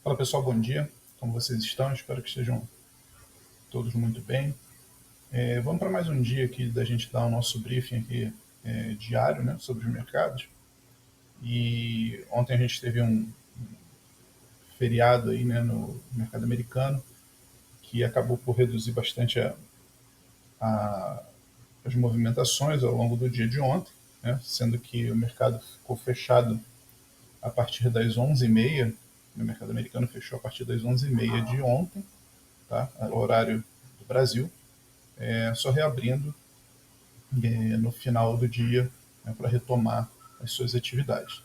Fala pessoal, bom dia. Como vocês estão? Espero que estejam todos muito bem. Vamos para mais um dia aqui da gente dar o nosso briefing aqui diário, né, sobre os mercados. E ontem a gente teve um feriado aí, né, no mercado americano que acabou por reduzir bastante a, as movimentações ao longo do dia de ontem, né, sendo que o mercado ficou fechado a partir das 11h30. O mercado americano fechou a partir das 11h30 de ontem, tá? O horário do Brasil, só reabrindo no final do dia, né, para retomar as suas atividades.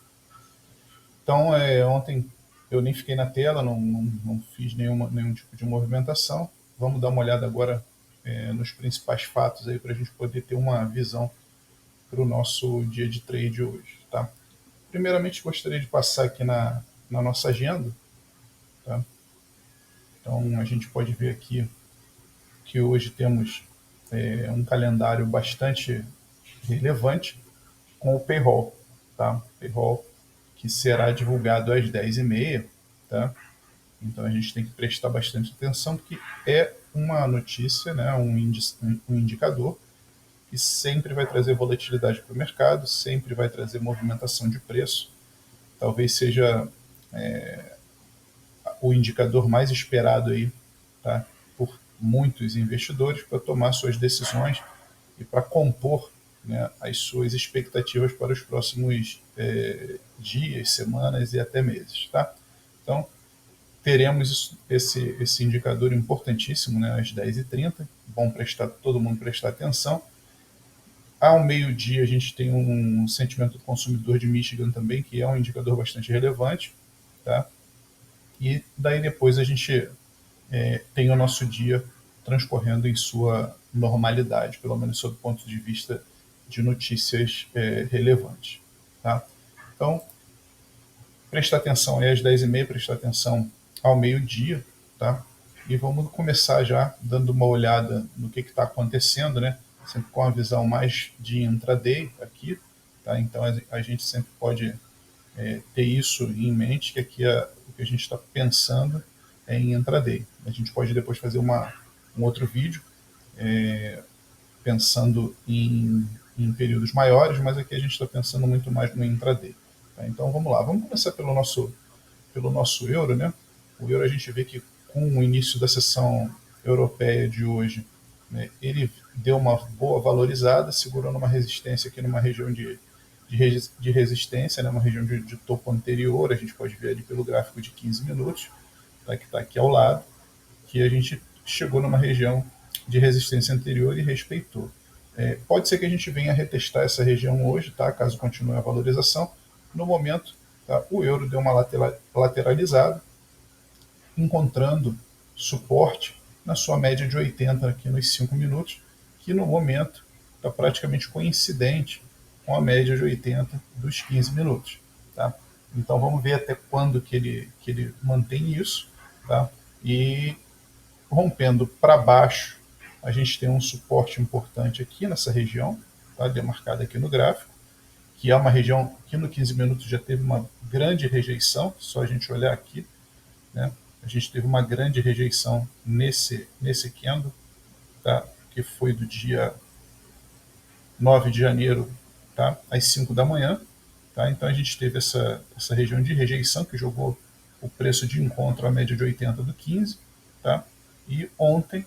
Então, ontem eu nem fiquei na tela, não fiz nenhum tipo de movimentação. Vamos dar uma olhada agora nos principais fatos aí para a gente poder ter uma visão para o nosso dia de trade hoje. Tá? Primeiramente, gostaria de passar aqui na nossa agenda. Tá? Então, a gente pode ver aqui que hoje temos um calendário bastante relevante com o payroll, tá? Payroll que será divulgado às 10h30, tá? Então a gente tem que prestar bastante atenção, porque é uma notícia, né, um indicador que sempre vai trazer volatilidade para o mercado, sempre vai trazer movimentação de preço. Talvez seja o indicador mais esperado aí, tá, por muitos investidores para tomar suas decisões e para compor, né, as suas expectativas para os próximos dias, semanas e até meses. Tá? Então, teremos esse indicador importantíssimo, né, às 10h30, bom todo mundo prestar atenção. Ao meio-dia, a gente tem um sentimento do consumidor de Michigan também, que é um indicador bastante relevante. Tá? E daí depois a gente tem o nosso dia transcorrendo em sua normalidade, pelo menos sob o ponto de vista de notícias relevantes. Tá? Então, prestar atenção aí às 10h30, prestar atenção ao meio-dia, tá? E vamos começar já dando uma olhada no que está acontecendo, né? Sempre com a visão mais de intraday aqui, tá? Então a gente sempre pode ter isso em mente, que aqui o que a gente está pensando é em intraday. A gente pode depois fazer um outro vídeo pensando em períodos maiores, mas aqui a gente está pensando muito mais no intraday. Tá? Então vamos lá, vamos começar pelo nosso euro, né? O euro a gente vê que com o início da sessão europeia de hoje, né, ele deu uma boa valorizada, segurando uma resistência aqui numa região de resistência, né, uma região de topo anterior. A gente pode ver ali pelo gráfico de 15 minutos, tá, que está aqui ao lado, que a gente chegou numa região de resistência anterior e respeitou. Pode ser que a gente venha retestar essa região hoje, tá, caso continue a valorização. No momento, tá, o euro deu uma lateralizada, encontrando suporte na sua média de 80 aqui nos 5 minutos, que no momento está praticamente coincidente com a média de 80 dos 15 minutos. Tá? Então vamos ver até quando que ele mantém isso. Tá? E rompendo para baixo, a gente tem um suporte importante aqui nessa região, tá? Demarcada aqui no gráfico, que é uma região que no 15 minutos já teve uma grande rejeição, só a gente olhar aqui, né? A gente teve uma grande rejeição nesse candle, tá? Que foi do dia 9 de janeiro, tá? Às 5 da manhã. Tá? Então a gente teve essa região de rejeição que jogou o preço de encontro à média de 80 do 15. Tá? E ontem,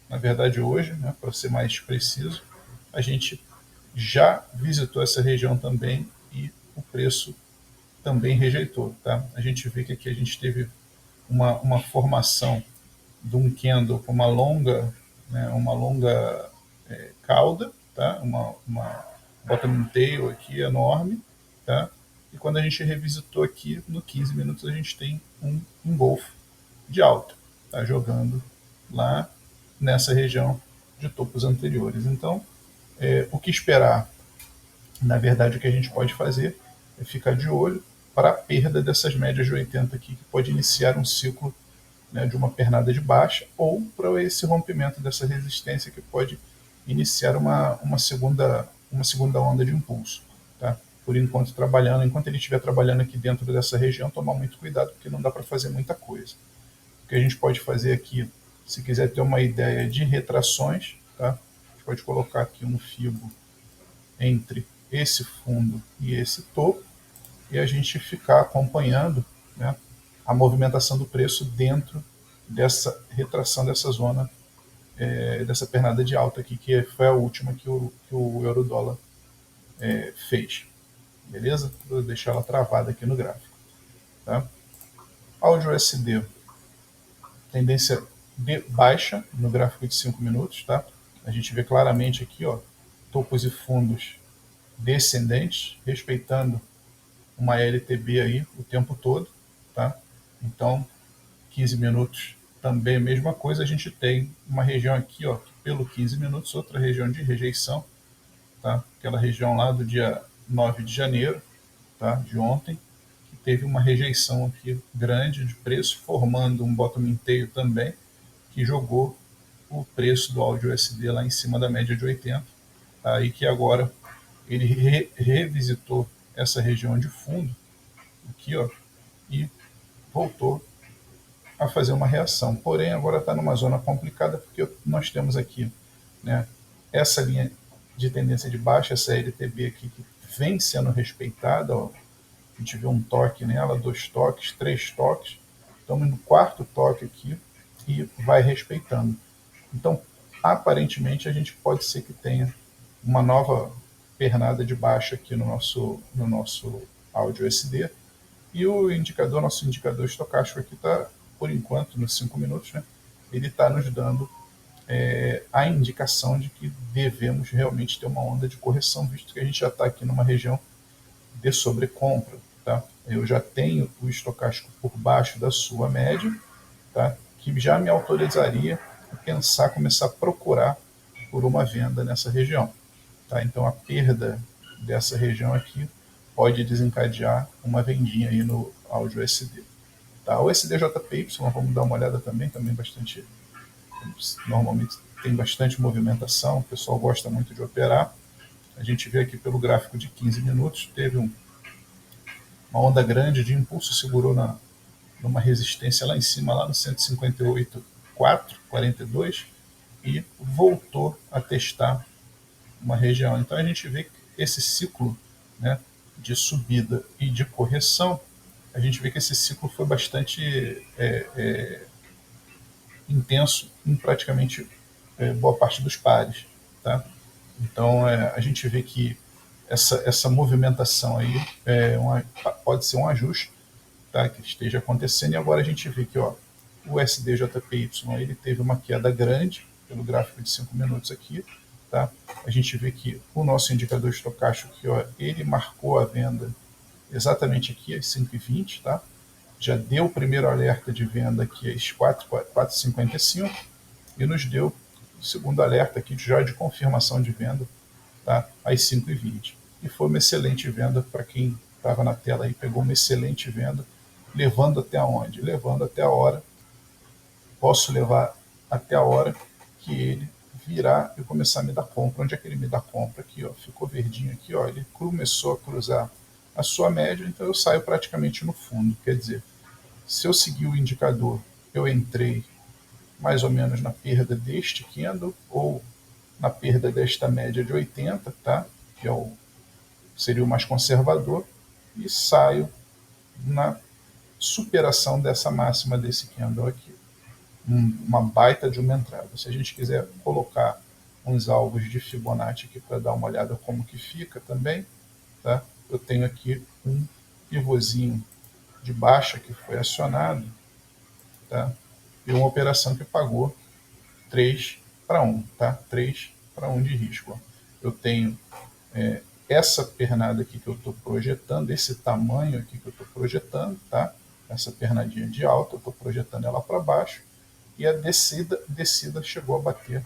na verdade hoje, né, para ser mais preciso, a gente já visitou essa região também e o preço também rejeitou. Tá? A gente vê que aqui a gente teve uma formação de um candle com uma longa, né, cauda, tá? uma bottom tail aqui enorme, tá? E quando a gente revisitou aqui no 15 minutos, a gente tem um engolfo de alta, tá? Jogando lá nessa região de topos anteriores. Então, o que esperar? Na verdade, o que a gente pode fazer é ficar de olho para a perda dessas médias de 80 aqui, que pode iniciar um ciclo, né, de uma pernada de baixa, ou para esse rompimento dessa resistência que pode iniciar uma segunda onda de impulso. Tá? por enquanto trabalhando. Enquanto ele estiver trabalhando aqui dentro dessa região, tomar muito cuidado, porque não dá para fazer muita coisa. O que a gente pode fazer aqui, se quiser ter uma ideia de retrações, tá? A gente pode colocar aqui um fibo entre esse fundo e esse topo, e a gente ficar acompanhando, né, a movimentação do preço dentro dessa retração dessa zona, dessa pernada de alta aqui, que foi a última que o euro-dólar fez. Beleza? Vou deixar ela travada aqui no gráfico. Tá? Áudio USD, tendência de baixa no gráfico de 5 minutos. Tá? A gente vê claramente aqui, ó, topos e fundos descendentes, respeitando uma LTB aí o tempo todo. Tá? Então, 15 minutos também a mesma coisa. A gente tem uma região aqui, ó, pelo 15 minutos, outra região de rejeição. Tá? Aquela região lá do dia 9 de janeiro, tá? De ontem, que teve uma rejeição aqui grande de preço, formando um bottom inteiro também, que jogou o preço do áudio USD lá em cima da média de 80, tá? E que agora ele revisitou essa região de fundo, aqui, ó, e voltou a fazer uma reação. Porém, agora está numa zona complicada, porque nós temos aqui, né, essa linha de tendência de baixa, essa LTB aqui, que vem sendo respeitada. Ó, a gente vê um toque nela, 2 toques, 3 toques. Estamos no 4º toque aqui e vai respeitando. Então, aparentemente, a gente pode ser que tenha uma nova pernada de baixa aqui no nosso áudio SD. E o indicador, nosso indicador estocástico aqui está, por enquanto, nos 5 minutos, né, ele está nos dando a indicação de que devemos realmente ter uma onda de correção, visto que a gente já está aqui numa região de sobrecompra. Tá? Eu já tenho o estocástico por baixo da sua média, tá? Que já me autorizaria a pensar, começar a procurar por uma venda nessa região. Tá? Então a perda dessa região aqui pode desencadear uma vendinha aí no áudio USD. Tá? O SDJPY, vamos dar uma olhada também bastante, normalmente tem bastante movimentação, o pessoal gosta muito de operar. A gente vê aqui pelo gráfico de 15 minutos, teve uma onda grande de impulso, segurou numa resistência lá em cima, lá no 158,442, e voltou a testar uma região. Então a gente vê que esse ciclo, né, de subida e de correção, a gente vê que esse ciclo foi bastante intenso em praticamente boa parte dos pares. Tá? Então a gente vê que essa movimentação aí pode ser um ajuste, tá, que esteja acontecendo. E agora a gente vê que, ó, o SDJPY ele teve uma queda grande pelo gráfico de 5 minutos aqui. Tá? A gente vê que o nosso indicador estocástico aqui, ó, ele marcou a venda exatamente aqui às 5h20, tá? Já deu o primeiro alerta de venda aqui às 4h55 e nos deu o segundo alerta aqui já de confirmação de venda, tá? Às 5h20. E foi uma excelente venda para quem estava na tela aí, pegou uma excelente venda, levando até onde? Levando até a hora, posso levar até a hora que ele virar e começar a me dar compra. Onde é que ele me dá compra? Aqui, ó, ficou verdinho aqui, ó, ele começou a cruzar a sua média, então eu saio praticamente no fundo. Quer dizer, se eu seguir o indicador, eu entrei mais ou menos na perda deste candle ou na perda desta média de 80, tá? Que seria o mais conservador, e saio na superação dessa máxima desse candle aqui. Uma baita de uma entrada. Se a gente quiser colocar uns alvos de Fibonacci aqui para dar uma olhada como que fica também, tá? Eu tenho aqui um pivôzinho de baixa que foi acionado, tá? E uma operação que pagou 3-1, tá? 3-1 de risco. Ó. Eu tenho essa pernada aqui que eu estou projetando, esse tamanho aqui que eu estou projetando, tá? Essa pernadinha de alta, eu estou projetando ela para baixo, e a descida chegou a bater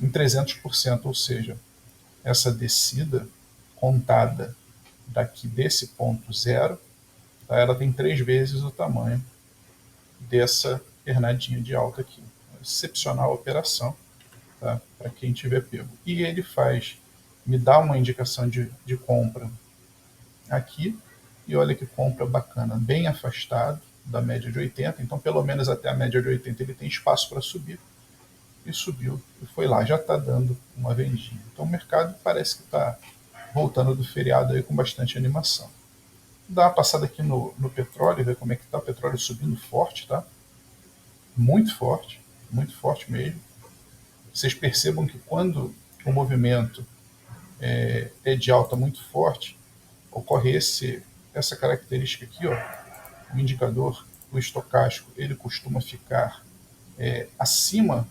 em 300%, ou seja, essa descida contada daqui desse ponto zero, tá? Ela tem 3 vezes o tamanho dessa pernadinha de alta aqui. Excepcional operação, tá? Para quem tiver pego. E ele me dá uma indicação de compra aqui, e olha que compra bacana, bem afastado da média de 80, então pelo menos até a média de 80 ele tem espaço para subir, e subiu, e foi lá, já está dando uma vendinha. Então o mercado parece que está voltando do feriado aí com bastante animação. Dá uma passada aqui no petróleo, ver como é que está o petróleo subindo forte, tá? Muito forte mesmo. Vocês percebam que quando o movimento é de alta muito forte, ocorre essa característica aqui, ó, o indicador, o estocástico, ele costuma ficar acima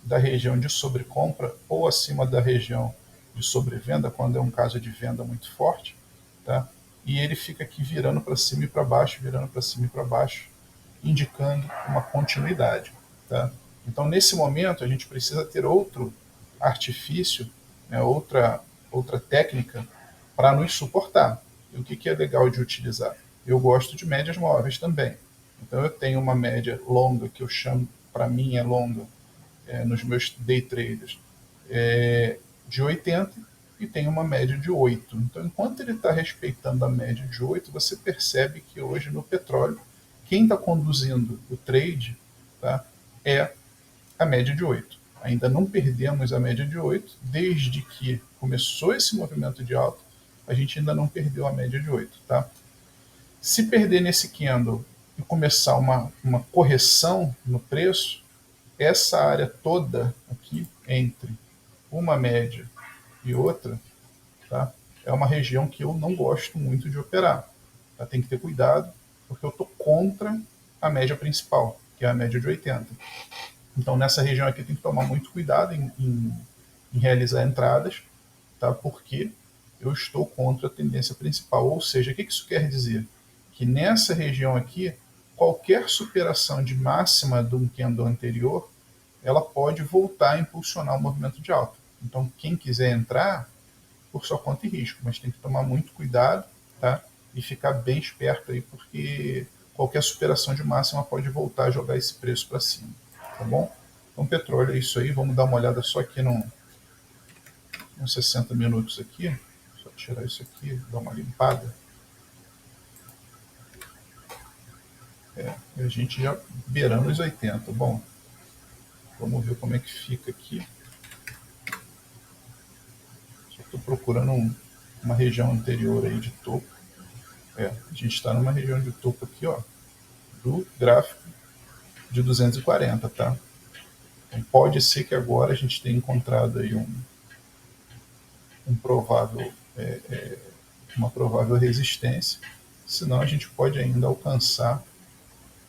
da região de sobrecompra ou acima da região de sobrevenda, quando é um caso de venda muito forte, tá? E ele fica aqui virando para cima e para baixo, virando para cima e para baixo, indicando uma continuidade, tá? Então, nesse momento, a gente precisa ter outro artifício, né, outra técnica para nos suportar. E o que é legal de utilizar? Eu gosto de médias móveis também. Então, eu tenho uma média longa, que eu chamo, para mim é longa, nos meus day traders, de 80 e tem uma média de 8. Então, enquanto ele está respeitando a média de 8, você percebe que hoje no petróleo, quem está conduzindo o trade, tá, é a média de 8. Ainda não perdemos a média de 8, desde que começou esse movimento de alta, a gente ainda não perdeu a média de 8. Tá? Se perder nesse candle e começar uma correção no preço, essa área toda aqui, entre uma média e outra, tá, é uma região que eu não gosto muito de operar. Tá? Tem que ter cuidado, porque eu estou contra a média principal, que é a média de 80. Então, nessa região aqui, tem que tomar muito cuidado em realizar entradas, tá? Porque eu estou contra a tendência principal. Ou seja, o que isso quer dizer? Que nessa região aqui, qualquer superação de máxima de um candle anterior, ela pode voltar a impulsionar o movimento de alta. Então, quem quiser entrar, por sua conta e risco, mas tem que tomar muito cuidado, tá? E ficar bem esperto aí, porque qualquer superação de máxima pode voltar a jogar esse preço para cima, tá bom? Então, petróleo é isso aí, vamos dar uma olhada só aqui nos 60 minutos aqui, só tirar isso aqui, dar uma limpada. A gente já beirando os 80, bom, vamos ver como é que fica aqui. Só estou procurando uma região anterior aí de topo. A gente está numa região de topo aqui, ó, do gráfico de 240, tá? Então, pode ser que agora a gente tenha encontrado aí uma provável resistência, senão a gente pode ainda alcançar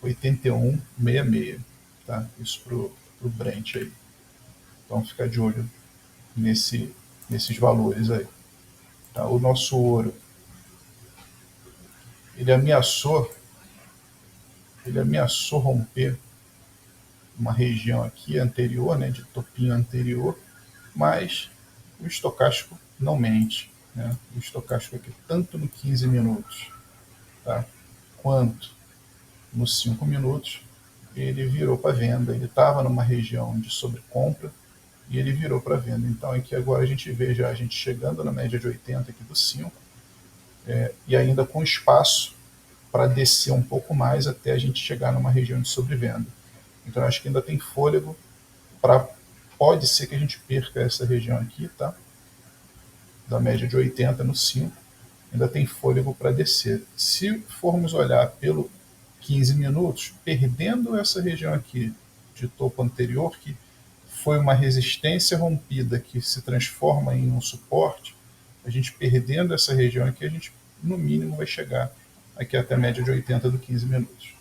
81,66, tá? Isso para o Brent aí. Então, ficar de olho nesses valores aí. Tá? O nosso ouro, ele ameaçou romper uma região aqui anterior, né, de topinho anterior, mas o estocástico não mente. Né? O estocástico aqui, tanto no 15 minutos, tá, quanto nos 5 minutos, ele virou para venda. Ele estava numa região de sobrecompra e ele virou para venda. Então aqui agora a gente vê já a gente chegando na média de 80 aqui do 5, e ainda com espaço para descer um pouco mais até a gente chegar numa região de sobrevenda. Então acho que ainda tem fôlego para, pode ser que a gente perca essa região aqui, tá? Da média de 80 no 5, ainda tem fôlego para descer. Se formos olhar pelo 15 minutos, perdendo essa região aqui de topo anterior, que foi uma resistência rompida que se transforma em um suporte, a gente perdendo essa região aqui, a gente no mínimo vai chegar aqui até a média de 80 do 15 minutos.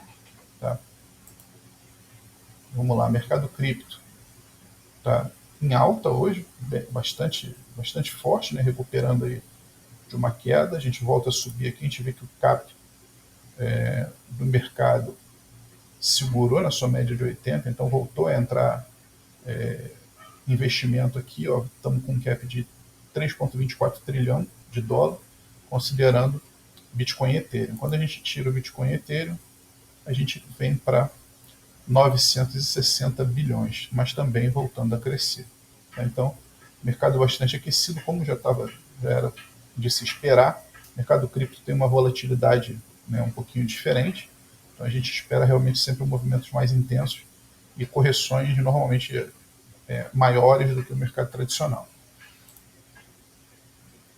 Tá? Vamos lá, mercado cripto. Tá em alta hoje, bastante forte, né? Recuperando aí de uma queda. A gente volta a subir aqui, a gente vê que o CAP do mercado segurou na sua média de 80, então voltou a entrar investimento aqui, ó, estamos com um cap de 3,24 trilhão de dólar, considerando Bitcoin e Ethereum. Quando a gente tira o Bitcoin e Ethereum, a gente vem para 960 bilhões, mas também voltando a crescer. Então, mercado bastante aquecido, como já era de se esperar, mercado cripto tem uma volatilidade, né, um pouquinho diferente, então a gente espera realmente sempre movimentos mais intensos e correções normalmente maiores do que o mercado tradicional.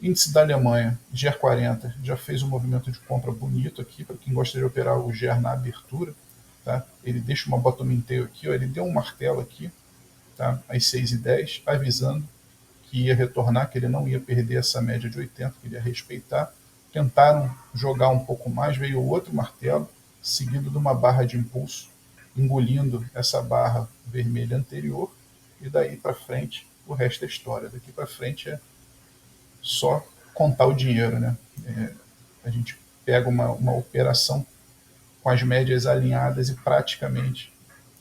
Índice da Alemanha, GER40, já fez um movimento de compra bonito aqui, para quem gosta de operar o GER na abertura. Tá? Ele deixa uma bottom in tail aqui, ó, ele deu um martelo aqui, tá? Às 6h10, avisando que ia retornar, que ele não ia perder essa média de 80, que ele ia respeitar. Tentaram jogar um pouco mais, veio outro martelo, seguido de uma barra de impulso, engolindo essa barra vermelha anterior, e daí para frente o resto é história. Daqui para frente é só contar o dinheiro, né? A gente pega uma operação com as médias alinhadas e praticamente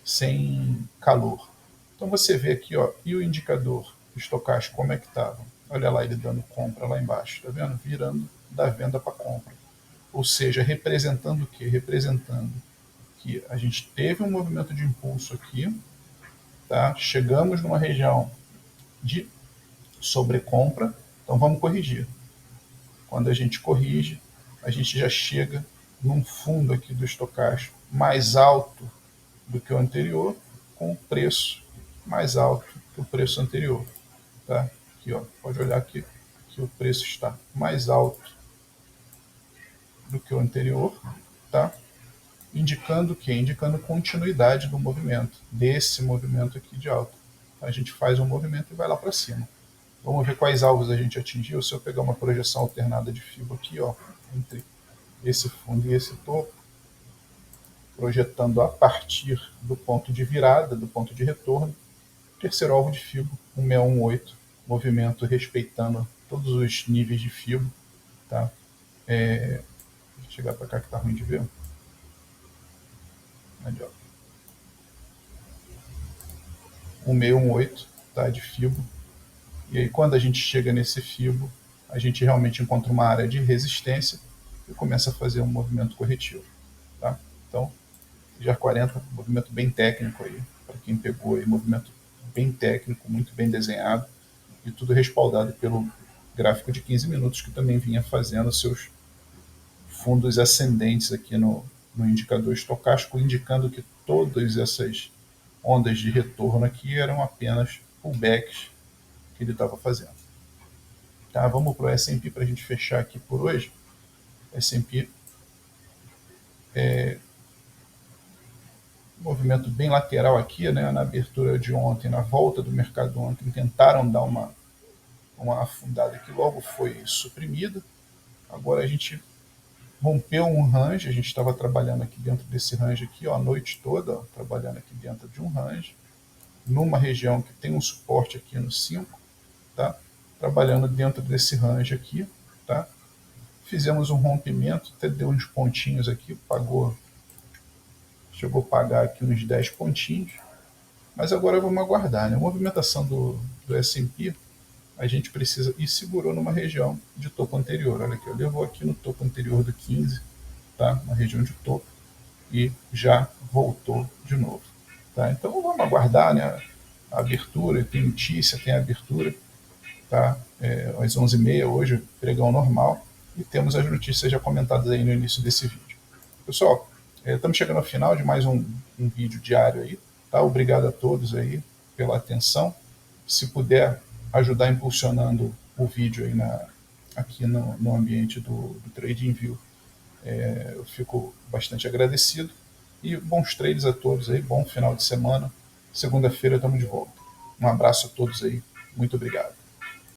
sem calor. Então você vê aqui, ó, e o indicador estocástico como é que estava? Olha lá ele dando compra lá embaixo, tá vendo? Virando da venda para compra. Ou seja, representando o quê? Representando que a gente teve um movimento de impulso aqui, tá? Chegamos numa região de sobrecompra, então vamos corrigir. Quando a gente corrige, a gente já chega num fundo aqui do estocástico mais alto do que o anterior, com o preço mais alto que o preço anterior. Tá? Aqui, ó, pode olhar aqui que o preço está mais alto do que o anterior, tá? Indicando o quê? Indicando continuidade do movimento, desse movimento aqui de alta. A gente faz um movimento e vai lá para cima. Vamos ver quais alvos a gente atingiu. Se eu pegar uma projeção alternada de FIBO aqui, ó, entre esse fundo e esse topo, projetando a partir do ponto de virada, do ponto de retorno, terceiro alvo de FIBO, 1618, movimento respeitando todos os níveis de FIBO. Tá? Deixa eu chegar para cá que está ruim de ver. Ali, ó. 1618, tá, de FIBO. E aí quando a gente chega nesse FIBO, a gente realmente encontra uma área de resistência e começa a fazer um movimento corretivo. Tá? Então, já 40, movimento bem técnico aí, para quem pegou aí, movimento bem técnico, muito bem desenhado, e tudo respaldado pelo gráfico de 15 minutos, que também vinha fazendo seus fundos ascendentes aqui no indicador estocástico, indicando que todas essas ondas de retorno aqui eram apenas pullbacks que ele estava fazendo. Tá, vamos para o S&P para a gente fechar aqui por hoje. S&P movimento bem lateral aqui, né, na abertura de ontem, na volta do mercado ontem, tentaram dar uma afundada que logo foi suprimida. Agora a gente rompeu um range, a gente estava trabalhando aqui dentro desse range aqui, ó, a noite toda, ó, trabalhando aqui dentro de um range, numa região que tem um suporte aqui no 5, tá? Trabalhando dentro desse range aqui, tá? Fizemos um rompimento, até deu uns pontinhos aqui, chegou a pagar aqui uns 10 pontinhos, mas agora vamos aguardar, né? A movimentação do S&P, a gente precisa, e segurou numa região de topo anterior, olha aqui, levou aqui no topo anterior do 15, tá? Uma região de topo, e já voltou de novo. Tá? Então vamos aguardar, né? A abertura, tem notícia, tem a abertura, tá? Às 11h30 hoje, pregão normal, e temos as notícias já comentadas aí no início desse vídeo. Pessoal, estamos chegando ao final de mais um vídeo diário aí, tá? Obrigado a todos aí pela atenção. Se puder ajudar impulsionando o vídeo aí aqui no ambiente do TradingView, eu fico bastante agradecido. E bons trades a todos aí, bom final de semana. Segunda-feira estamos de volta. Um abraço a todos aí, muito obrigado.